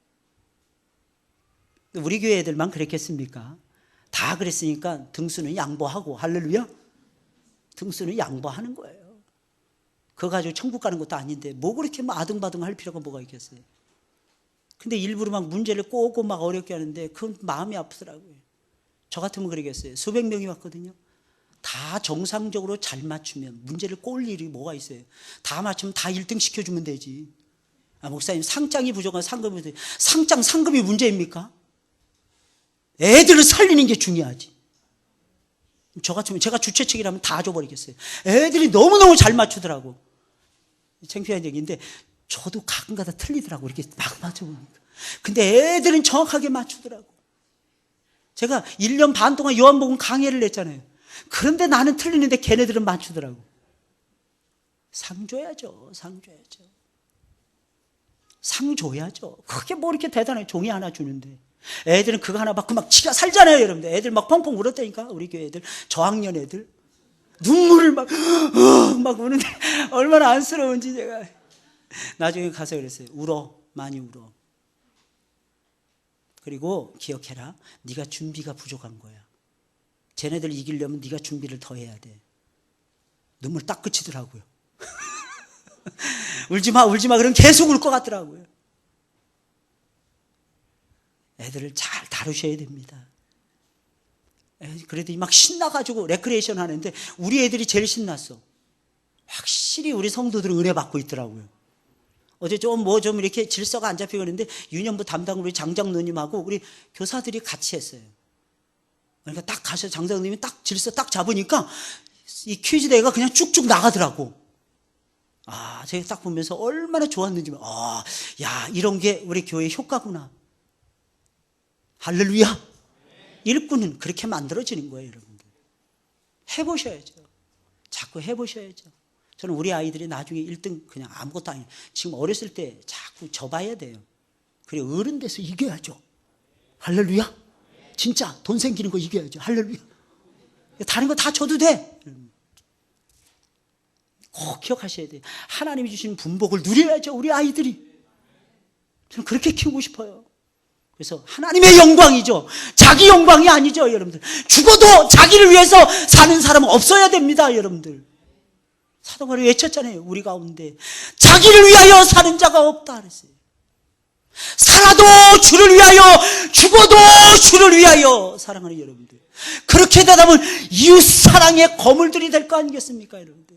우리 교회 애들만 그랬겠습니까? 다 그랬으니까 등수는 양보하고, 할렐루야? 등수는 양보하는 거예요. 그거 가지고 천국 가는 것도 아닌데 뭐 그렇게 막 아등바등 할 필요가 뭐가 있겠어요. 근데 일부러 막 문제를 꼬고 막 어렵게 하는데 그건 마음이 아프더라고요. 저 같으면 그러겠어요. 수백 명이 왔거든요. 다 정상적으로 잘 맞추면 문제를 꼴 일이 뭐가 있어요. 다 맞추면 다 1등 시켜주면 되지. 아, 목사님, 상장이 부족한 상금이 부족해. 상금이 문제입니까? 애들을 살리는 게 중요하지. 저 같으면 제가 주최 측이라면 다 줘버리겠어요. 애들이 너무너무 잘 맞추더라고. 창피한 얘기인데 저도 가끔가다 틀리더라고, 이렇게 막 맞춰보니까. 근데 애들은 정확하게 맞추더라고. 제가 1년 반 동안 요한복음 강해를 냈잖아요. 그런데 나는 틀리는데 걔네들은 맞추더라고. 상 줘야죠. 상 줘야죠. 상 줘야죠. 그게 뭐 이렇게 대단해. 종이 하나 주는데. 애들은 그거 하나 받고 막 지가 살잖아요, 여러분들. 애들 막 펑펑 울었다니까, 우리 교회 애들. 저학년 애들. 눈물을 막 우는데 얼마나 안쓰러운지 제가. 나중에 가서 그랬어요. 울어. 많이 울어. 그리고 기억해라. 네가 준비가 부족한 거야. 쟤네들 이기려면 네가 준비를 더 해야 돼. 눈물 딱 그치더라고요. 울지마, 울지마. 그럼 계속 울 것 같더라고요. 애들을 잘 다루셔야 됩니다. 그래도 막 신나가지고 레크레이션 하는데 우리 애들이 제일 신났어. 확실히 우리 성도들은 은혜 받고 있더라고요. 어제 좀 이렇게 질서가 안 잡히고 그랬는데 유년부 담당 우리 장장로님하고 우리 교사들이 같이 했어요. 그러니까 딱 가서 장장로님이 딱 질서 딱 잡으니까 이 퀴즈 대회가 그냥 쭉쭉 나가더라고. 아, 제가 딱 보면서 얼마나 좋았는지, 야, 이런 게 우리 교회의 효과구나. 할렐루야. 일꾼은 그렇게 만들어지는 거예요, 여러분들. 해보셔야죠. 자꾸 해보셔야죠. 저는 우리 아이들이 나중에 1등 그냥 아무것도 아니에요. 지금 어렸을 때 자꾸 져봐야 돼요. 그리고 어른 돼서 이겨야죠. 할렐루야. 진짜 돈 생기는 거 이겨야죠. 할렐루야. 다른 거 다 줘도 돼. 꼭 기억하셔야 돼요. 하나님이 주신 분복을 누려야죠, 우리 아이들이. 저는 그렇게 키우고 싶어요. 그래서 하나님의 영광이죠. 자기 영광이 아니죠, 여러분들. 죽어도 자기를 위해서 사는 사람은 없어야 됩니다, 여러분들. 사도 바울이 외쳤잖아요. 우리 가운데 자기를 위하여 사는 자가 없다 그랬어요. 살아도 주를 위하여, 죽어도 주를 위하여. 사랑하는 여러분들, 그렇게 되다 보면 이웃사랑의 거물들이 될 거 아니겠습니까? 여러분들,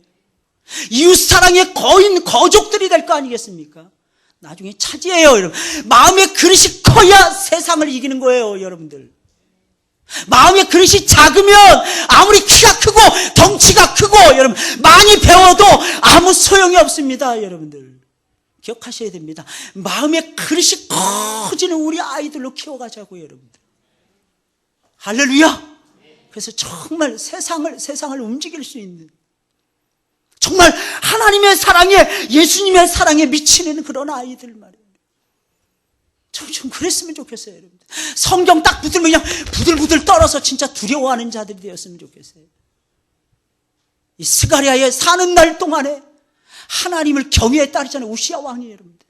이웃사랑의 거족들이 될 거 아니겠습니까? 나중에 차지해요. 여러분, 마음의 그릇이 커야 세상을 이기는 거예요. 여러분들, 마음의 그릇이 작으면 아무리 키가 크고 덩치가 크고 여러분 많이 배워도 아무 소용이 없습니다. 여러분들 기억하셔야 됩니다. 마음의 그릇이 커지는 우리 아이들로 키워가자고요. 여러분들, 할렐루야. 그래서 정말 세상을 움직일 수 있는, 정말 하나님의 사랑에, 예수님의 사랑에 미치는 그런 아이들 말이에요. 좀 그랬으면 좋겠어요. 여러분들, 성경 딱 붙들면 그냥 부들부들 떨어서 진짜 두려워하는 자들이 되었으면 좋겠어요. 이 스가랴에 사는 날 동안에 하나님을 경외에 따르잖아요. 우시야 왕이. 여러분들,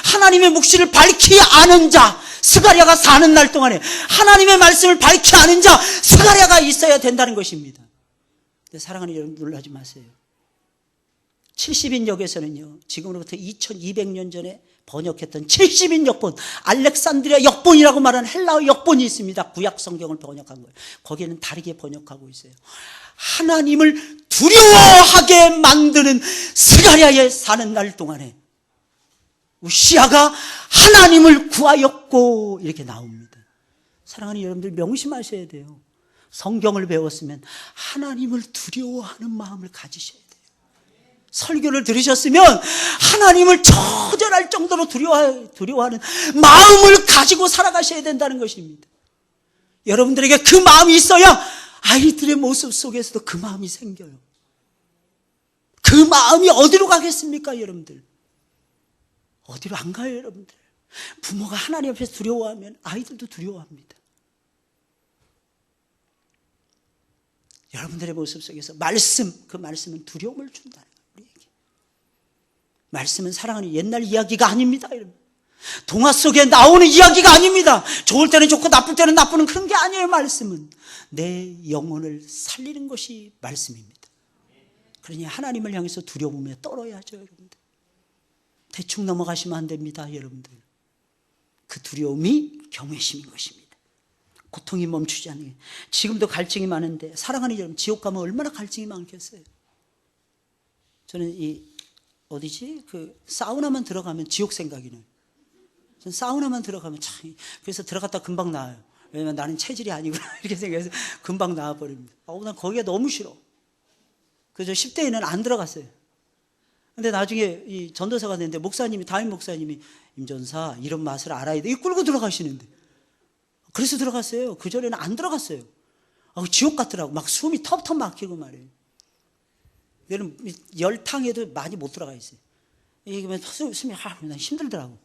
하나님의 묵시를 밝히 아는 자, 스가랴가 사는 날 동안에 하나님의 말씀을 밝히 아는 자, 스가랴가 있어야 된다는 것입니다. 근데 사랑하는 여러분, 놀라지 마세요. 70인 역에서는요, 지금으로부터 2200년 전에 번역했던 70인 역본, 알렉산드리아 역본이라고 말하는 헬라어 역본이 있습니다. 구약 성경을 번역한 거예요. 거기에는 다르게 번역하고 있어요. 하나님을 두려워하게 만드는 스가랴에 사는 날 동안에 우시야가 하나님을 구하였고, 이렇게 나옵니다. 사랑하는 여러분들, 명심하셔야 돼요. 성경을 배웠으면 하나님을 두려워하는 마음을 가지셔야 돼요. 설교를 들으셨으면 하나님을 처절할 정도로 두려워하는 마음을 가지고 살아가셔야 된다는 것입니다. 여러분들에게 그 마음이 있어야 아이들의 모습 속에서도 그 마음이 생겨요. 그 마음이 어디로 가겠습니까? 여러분들, 어디로 안 가요. 여러분들, 부모가 하나님 앞에서 두려워하면 아이들도 두려워합니다. 여러분들의 모습 속에서 그 말씀은 두려움을 준다는 거예요. 우리에게 말씀은 사랑하는 옛날 이야기가 아닙니다. 여러분, 동화 속에 나오는 이야기가 아닙니다. 좋을 때는 좋고 나쁠 때는 나쁘는 그런 게 아니에요. 말씀은 내 영혼을 살리는 것이 말씀입니다. 그러니 하나님을 향해서 두려움에 떨어야죠. 여러분들, 대충 넘어가시면 안 됩니다. 여러분들, 그 두려움이 경외심인 것입니다. 고통이 멈추지 않는 게. 지금도 갈증이 많은데, 사랑하는 여러분, 지옥 가면 얼마나 갈증이 많겠어요. 저는 사우나만 들어가면 지옥 생각이 나요. 저는 사우나만 들어가면 참, 그래서 들어갔다 금방 나와요. 왜냐면 나는 체질이 아니구나 이렇게 생각해서 금방 나와버립니다. 난 거기가 너무 싫어. 그래서 10대에는 안 들어갔어요. 근데 나중에 이 전도사가 됐는데 담임 목사님이 임전사 이런 맛을 알아야 돼, 이 끌고 들어가시는데, 그래서 들어갔어요. 그전에는 안 들어갔어요. 지옥 같더라고. 막 숨이 턱턱 막히고 말이에요. 얘는 열탕에도 많이 못 들어가 있어요. 이게 숨이 난 힘들더라고.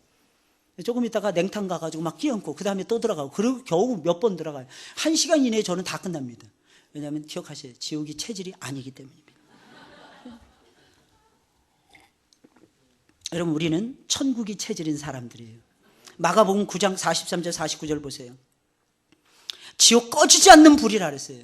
조금 있다가 냉탕 가가지고 막 끼얹고 그 다음에 또 들어가고, 그리고 겨우 몇 번 들어가요. 1시간 이내에 저는 다 끝납니다. 왜냐하면 기억하세요. 지옥이 체질이 아니기 때문입니다. 여러분, 우리는 천국이 체질인 사람들이에요. 마가복음 9장 43절 49절 보세요. 지옥 꺼지지 않는 불이라 그랬어요.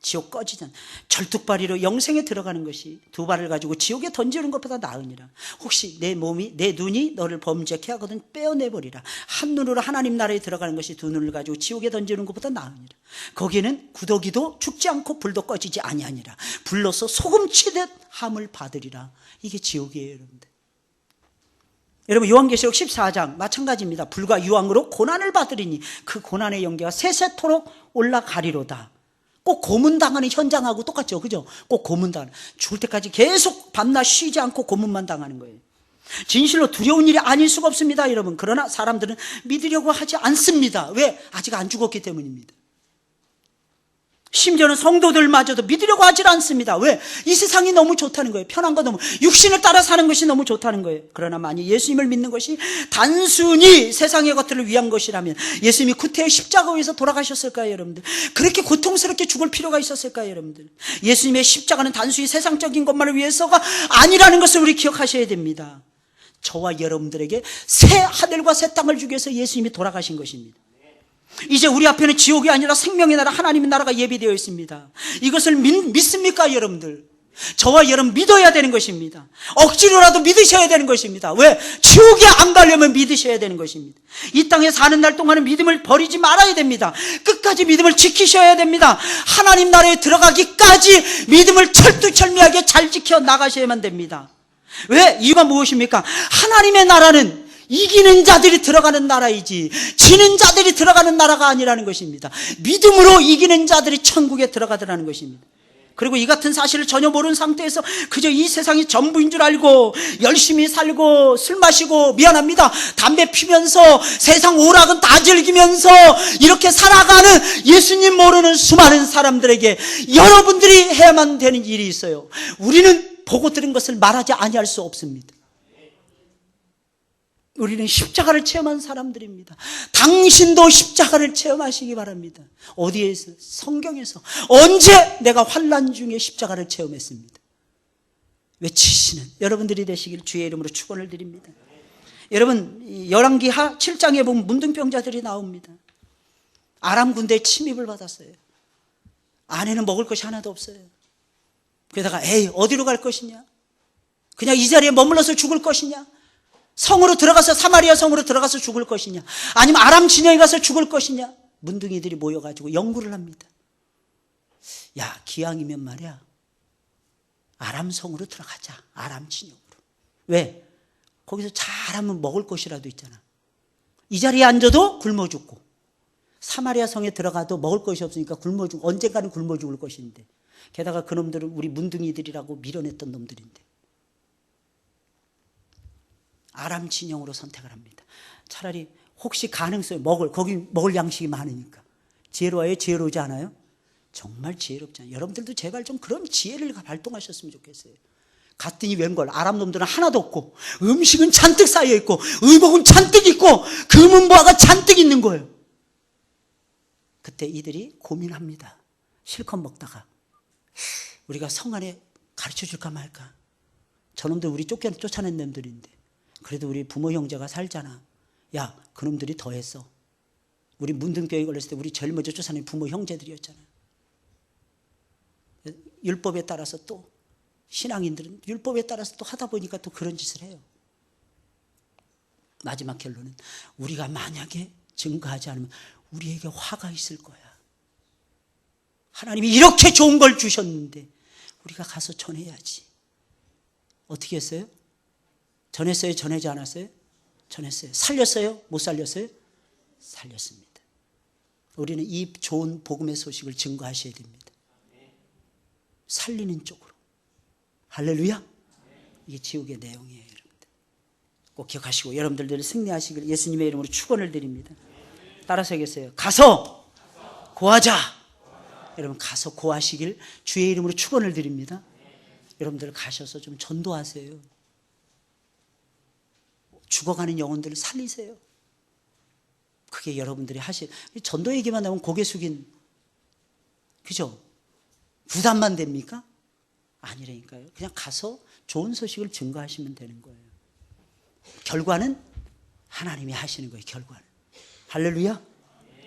지옥 꺼지지 않는, 절뚝발이로 영생에 들어가는 것이 두 발을 가지고 지옥에 던지는 것보다 나으니라. 혹시 내 눈이 너를 범죄케 하거든 빼어내버리라. 한 눈으로 하나님 나라에 들어가는 것이 두 눈을 가지고 지옥에 던지는 것보다 나으니라. 거기에는 구더기도 죽지 않고 불도 꺼지지 아니하니라. 불로서 소금치듯 함을 받으리라. 이게 지옥이에요. 여러분들, 여러분, 요한계시록 14장 마찬가지입니다. 불과 유황으로 고난을 받으리니 그 고난의 연기가 세세토록 올라가리로다. 꼭 고문당하는 현장하고 똑같죠. 그죠? 꼭 고문당하는, 죽을 때까지 계속 밤낮 쉬지 않고 고문만 당하는 거예요. 진실로 두려운 일이 아닐 수가 없습니다. 여러분, 그러나 사람들은 믿으려고 하지 않습니다. 왜? 아직 안 죽었기 때문입니다. 심지어는 성도들마저도 믿으려고 하질 않습니다. 왜? 이 세상이 너무 좋다는 거예요. 편한 거 너무, 육신을 따라 사는 것이 너무 좋다는 거예요. 그러나 만약 예수님을 믿는 것이 단순히 세상의 것들을 위한 것이라면 예수님이 구태의 십자가 위에서 돌아가셨을까요? 여러분들, 그렇게 고통스럽게 죽을 필요가 있었을까요? 여러분들, 예수님의 십자가는 단순히 세상적인 것만을 위해서가 아니라는 것을 우리 기억하셔야 됩니다. 저와 여러분들에게 새 하늘과 새 땅을 주기 위해서 예수님이 돌아가신 것입니다. 이제 우리 앞에는 지옥이 아니라 생명의 나라, 하나님의 나라가 예비되어 있습니다. 이것을 믿습니까? 여러분들, 저와 여러분 믿어야 되는 것입니다. 억지로라도 믿으셔야 되는 것입니다. 왜? 지옥에 안 가려면 믿으셔야 되는 것입니다. 이 땅에 사는 날 동안은 믿음을 버리지 말아야 됩니다. 끝까지 믿음을 지키셔야 됩니다. 하나님 나라에 들어가기까지 믿음을 철두철미하게 잘 지켜 나가셔야만 됩니다. 왜? 이유가 무엇입니까? 하나님의 나라는 이기는 자들이 들어가는 나라이지 지는 자들이 들어가는 나라가 아니라는 것입니다. 믿음으로 이기는 자들이 천국에 들어가더라는 것입니다. 그리고 이 같은 사실을 전혀 모르는 상태에서 그저 이 세상이 전부인 줄 알고 열심히 살고 술 마시고 미안합니다 담배 피면서 세상 오락은 다 즐기면서 이렇게 살아가는 예수님 모르는 수많은 사람들에게 여러분들이 해야만 되는 일이 있어요. 우리는 보고 들은 것을 말하지 아니할 수 없습니다. 우리는 십자가를 체험한 사람들입니다. 당신도 십자가를 체험하시기 바랍니다. 어디에서? 성경에서. 언제 내가 환난 중에 십자가를 체험했습니다. 외치시는 여러분들이 되시길 주의 이름으로 축원을 드립니다. 여러분 열왕기하 7장에 보면 문둥병자들이 나옵니다. 아람 군대에 침입을 받았어요. 안에는 먹을 것이 하나도 없어요. 그러다가 에이 어디로 갈 것이냐, 그냥 이 자리에 머물러서 죽을 것이냐, 성으로 들어가서 사마리아 성으로 들어가서 죽을 것이냐, 아니면 아람 진영에 가서 죽을 것이냐. 문둥이들이 모여가지고 연구를 합니다. 야 기왕이면 말이야 아람 성으로 들어가자. 아람 진영으로. 왜? 거기서 잘하면 먹을 것이라도 있잖아. 이 자리에 앉아도 굶어 죽고 사마리아 성에 들어가도 먹을 것이 없으니까 굶어 죽고 언젠가는 굶어 죽을 것인데, 게다가 그놈들은 우리 문둥이들이라고 밀어냈던 놈들인데 아람 진영으로 선택을 합니다. 차라리 혹시 가능성이 거기 먹을 양식이 많으니까. 지혜로워요? 지혜로우지 않아요? 정말 지혜롭지 않아요? 여러분들도 제발 좀 그런 지혜를 발동하셨으면 좋겠어요. 갔더니 웬걸 아람 놈들은 하나도 없고 음식은 잔뜩 쌓여있고 의복은 잔뜩 있고 금은보화가 잔뜩 있는 거예요. 그때 이들이 고민합니다. 실컷 먹다가 우리가 성 안에 가르쳐줄까 말까. 저놈들 우리 쫓아낸 놈들인데 그래도 우리 부모 형제가 살잖아. 야 그놈들이 더했어. 우리 문둥병에 걸렸을 때 우리 제일 먼저 쫓아낸 부모 형제들이었잖아. 율법에 따라서 또 신앙인들은 율법에 따라서 또 하다 보니까 또 그런 짓을 해요. 마지막 결론은 우리가 만약에 증거하지 않으면 우리에게 화가 있을 거야. 하나님이 이렇게 좋은 걸 주셨는데 우리가 가서 전해야지. 어떻게 했어요? 전했어요? 전하지 않았어요? 전했어요. 살렸어요? 못 살렸어요? 살렸습니다. 우리는 이 좋은 복음의 소식을 증거하셔야 됩니다. 살리는 쪽으로. 할렐루야. 이게 지옥의 내용이에요. 여러분들 꼭 기억하시고 여러분들 승리하시길 예수님의 이름으로 축원을 드립니다. 따라서 하겠어요. 가서 고하자. 여러분 가서 고하시길 주의 이름으로 축원을 드립니다. 여러분들 가셔서 좀 전도하세요. 죽어가는 영혼들을 살리세요. 그게 여러분들이 전도 얘기만 나오면 고개 숙인, 그죠? 부담만 됩니까? 아니라니까요. 그냥 가서 좋은 소식을 증거하시면 되는 거예요. 결과는 하나님이 하시는 거예요. 결과는. 할렐루야.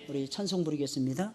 우리 찬송 부르겠습니다.